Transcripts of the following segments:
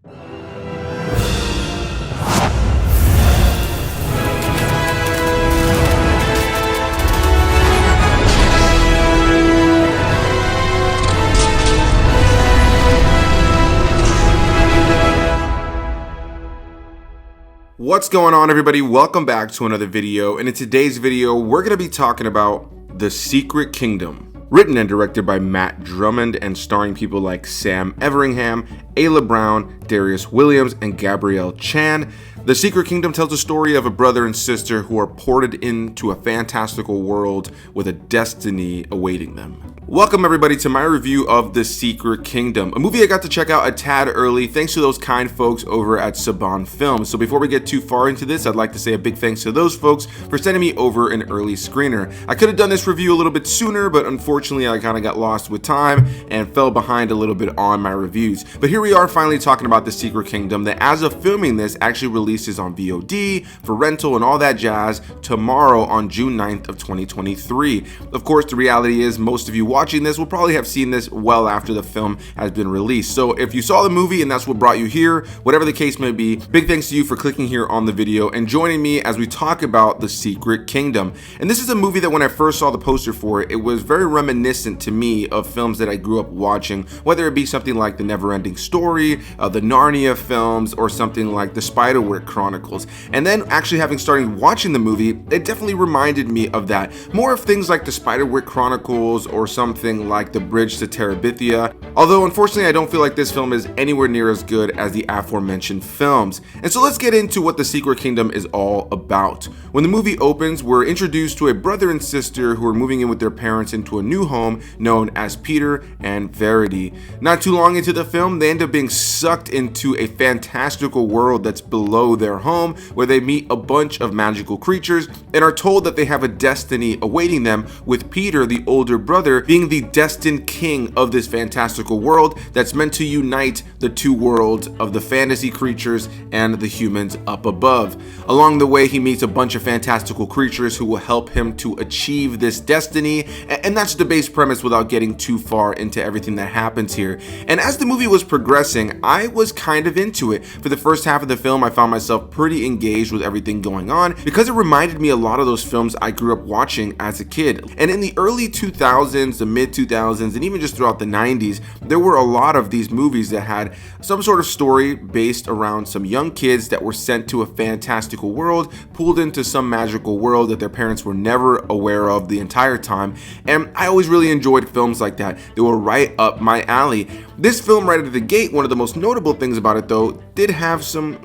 What's going on, everybody? Welcome back to another video, and in today's video we're going to be talking about The Secret Kingdom, written and directed by Matt Drummond and starring people like Sam Everingham, Alyla Browne, Darius Williams, and Gabrielle Chan. The Secret Kingdom tells the story of a brother and sister who are ported into a fantastical world with a destiny awaiting them. Welcome everybody to my review of The Secret Kingdom, a movie I got to check out a tad early thanks to those kind folks over at Saban Films. So before we get too far into this, I'd like to say a big thanks to those folks for sending me over an early screener. I could have done this review a little bit sooner, but unfortunately I kind of got lost with time and fell behind a little bit on my reviews. But here we are finally talking about The Secret Kingdom that, as of filming this, actually releases on VOD, for rental and all that jazz tomorrow on June 9th of 2023. Of course, the reality is most of you watching this will probably have seen this well after the film has been released. So if you saw the movie and that's what brought you here, whatever the case may be, big thanks to you for clicking here on the video and joining me as we talk about The Secret Kingdom. And this is a movie that when I first saw the poster for it, it was very reminiscent to me of films that I grew up watching, whether it be something like The Neverending Story, the Narnia films, or something like The Spiderwick Chronicles. And then actually having started watching the movie, it definitely reminded me of that. More of things like The Spiderwick Chronicles or something like The Bridge to Terabithia. Although unfortunately I don't feel like this film is anywhere near as good as the aforementioned films. And so let's get into what The Secret Kingdom is all about. When the movie opens, we're introduced to a brother and sister who are moving in with their parents into a new home known as Peter and Verity. Not too long into the film, they end up being sucked into a fantastical world that's below their home, where they meet a bunch of magical creatures and are told that they have a destiny awaiting them, with Peter, the older brother, being the destined king of this fantastical world that's meant to unite the two worlds of the fantasy creatures and the humans up above. Along the way, he meets a bunch of fantastical creatures who will help him to achieve this destiny, and that's the base premise without getting too far into everything that happens here. And as the movie was progressing, I was kind of into it. For the first half of the film, I found myself pretty engaged with everything going on because it reminded me a lot of those films I grew up watching as a kid. And in the early 2000s, the mid 2000s, and even just throughout the 90s, there were a lot of these movies that had some sort of story based around some young kids that were sent to a fantastical world, pulled into some magical world that their parents were never aware of the entire time. And I always really enjoyed films like that. They were right up my alley. This film right out of the gate, one of the most notable things about it though, did have some,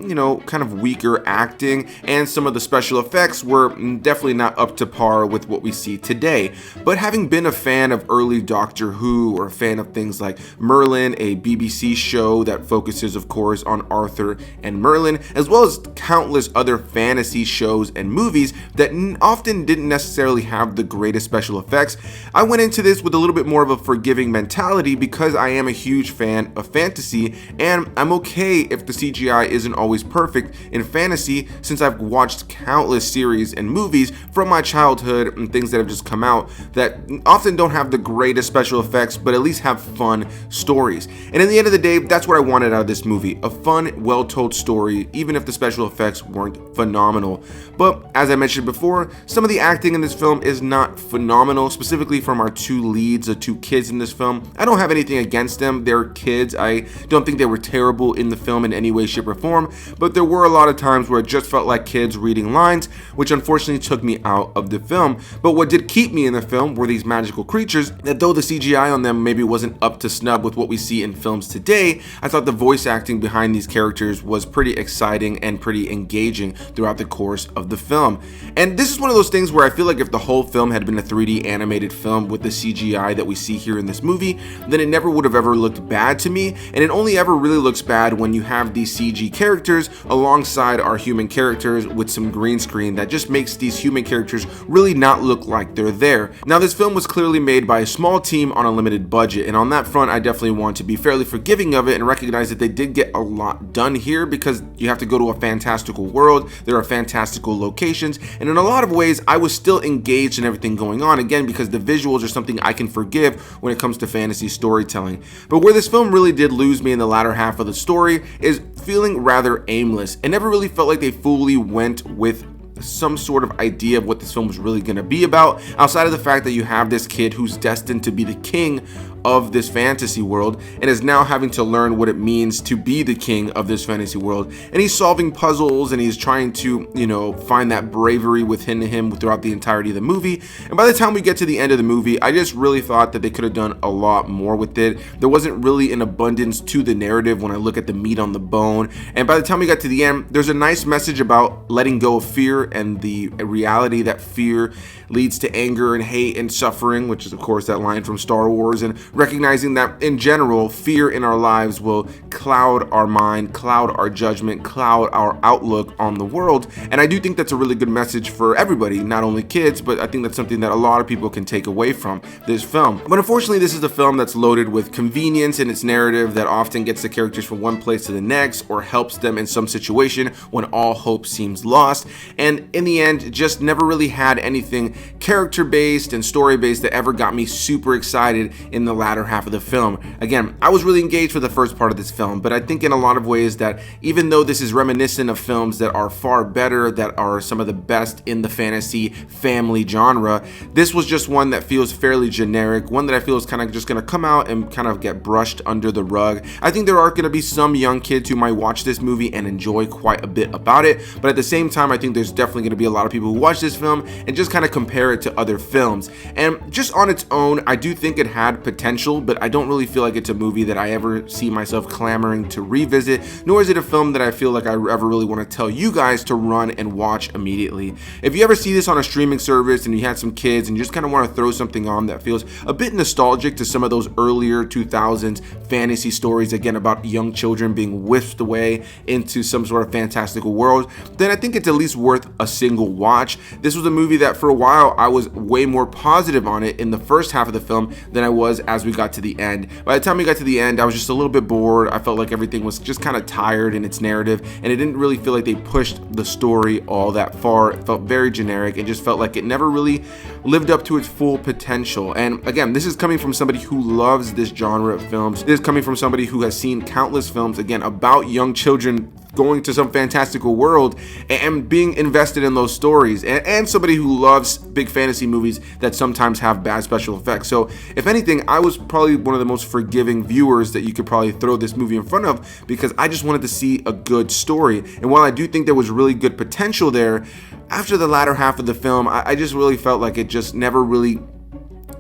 kind of weaker acting, and some of the special effects were definitely not up to par with what we see today. But having been a fan of early Doctor Who, or a fan of things like Merlin, a BBC show that focuses of course on Arthur and Merlin, as well as countless other fantasy shows and movies that often didn't necessarily have the greatest special effects, I went into this with a little bit more of a forgiving mentality because I am a huge fan of fantasy, and I'm okay if the CGI isn't always perfect in fantasy, since I've watched countless series and movies from my childhood and things that have just come out that often don't have the greatest special effects, but at least have fun stories. And in the end of the day, that's what I wanted out of this movie, a fun, well-told story, even if the special effects weren't phenomenal. But as I mentioned before, some of the acting in this film is not phenomenal, specifically from our two leads, the two kids in this film. I don't have anything against them. They're kids. I don't think they were terrible in the film in any way, shape, or form, but there were a lot of times where it just felt like kids reading lines, which unfortunately took me out of the film. But what did keep me in the film were these magical creatures that, though the CGI on them maybe wasn't up to snub with what we see in films today, I thought the voice acting behind these characters was pretty exciting and pretty engaging throughout the course of the film. And this is one of those things where I feel like if the whole film had been a 3D animated film with the CGI that we see here in this movie, then it never would have ever looked bad to me, and it only ever really looks bad when you have these CG characters alongside our human characters with some green screen that just makes these human characters really not look like they're there. Now, this film was clearly made by a small team on a limited budget, and on that front I definitely want to be fairly forgiving of it and recognize that they did get a lot done here, because you have to go to a fantastical world, there are fantastical locations, and in a lot of ways I was still engaged in everything going on, again because the visuals are something I can forgive when it comes to fantasy storytelling. But where this film really did lose me in the latter half of the story is feeling rather aimless. It never really felt like they fully went with some sort of idea of what this film was really going to be about, outside of the fact that you have this kid who's destined to be the king of this fantasy world and is now having to learn what it means to be the king of this fantasy world, and he's solving puzzles and he's trying to, you know, find that bravery within him throughout the entirety of the movie. And by the time we get to the end of the movie, I just really thought that they could have done a lot more with it. There wasn't really an abundance to the narrative when I look at the meat on the bone, and by the time we got to the end, there's a nice message about letting go of fear and the reality that fear leads to anger and hate and suffering, which is of course that line from Star Wars, and recognizing that in general fear in our lives will cloud our mind, cloud our judgment, cloud our outlook on the world. And I do think that's a really good message for everybody, not only kids, but I think that's something that a lot of people can take away from this film. But unfortunately, this is a film that's loaded with convenience in its narrative that often gets the characters from one place to the next, or helps them in some situation when all hope seems lost, and in the end just never really had anything character based and story based that ever got me super excited in the latter half of the film. Again, I was really engaged for the first part of this film, but I think in a lot of ways that even though this is reminiscent of films that are far better, that are some of the best in the fantasy family genre, this was just one that feels fairly generic, one that I feel is kind of just going to come out and kind of get brushed under the rug. I think there are going to be some young kids who might watch this movie and enjoy quite a bit about it, but at the same time I think there's definitely going to be a lot of people who watch this film and just kind of compare it to other films. And just on its own, I do think it had potential, but I don't really feel like it's a movie that I ever see myself clamoring to revisit, nor is it a film that I feel like I ever really want to tell you guys to run and watch immediately. If you ever see this on a streaming service and you had some kids and you just kind of want to throw something on that feels a bit nostalgic to some of those earlier 2000s fantasy stories, again about young children being whisked away into some sort of fantastical world, then I think it's at least worth a single watch. This was a movie that for a while I was way more positive on it in the first half of the film than I was as we got to the end. By the time we got to the end, I was just a little bit bored. I felt like everything was just kind of tired in its narrative, and it didn't really feel like they pushed the story all that far. It felt very generic and just felt like it never really lived up to its full potential. And again, this is coming from somebody who loves this genre of films. This is coming from somebody who has seen countless films, again, about young children going to some fantastical world and being invested in those stories, and somebody who loves big fantasy movies that sometimes have bad special effects. So if anything, I was probably one of the most forgiving viewers that you could probably throw this movie in front of, because I just wanted to see a good story. And while I do think there was really good potential there, after the latter half of the film, I just really felt like it just never really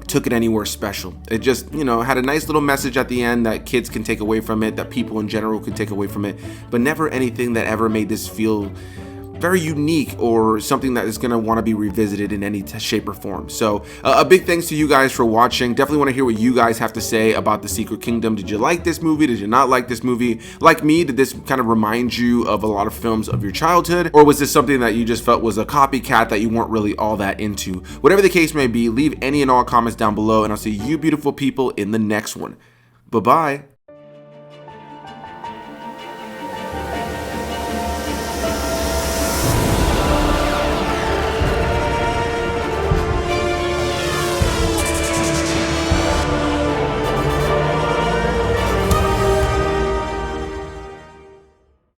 took it anywhere special. It just, you know, had a nice little message at the end that kids can take away from it, that people in general could take away from it, but never anything that ever made this feel very unique or something that is going to want to be revisited in any shape or form. So a big thanks to you guys for watching. Definitely want to hear what you guys have to say about The Secret Kingdom. Did you like this movie? Did you not like this movie? Like me, did this kind of remind you of a lot of films of your childhood? Or was this something that you just felt was a copycat that you weren't really all that into? Whatever the case may be, leave any and all comments down below, and I'll see you beautiful people in the next one. Bye-bye.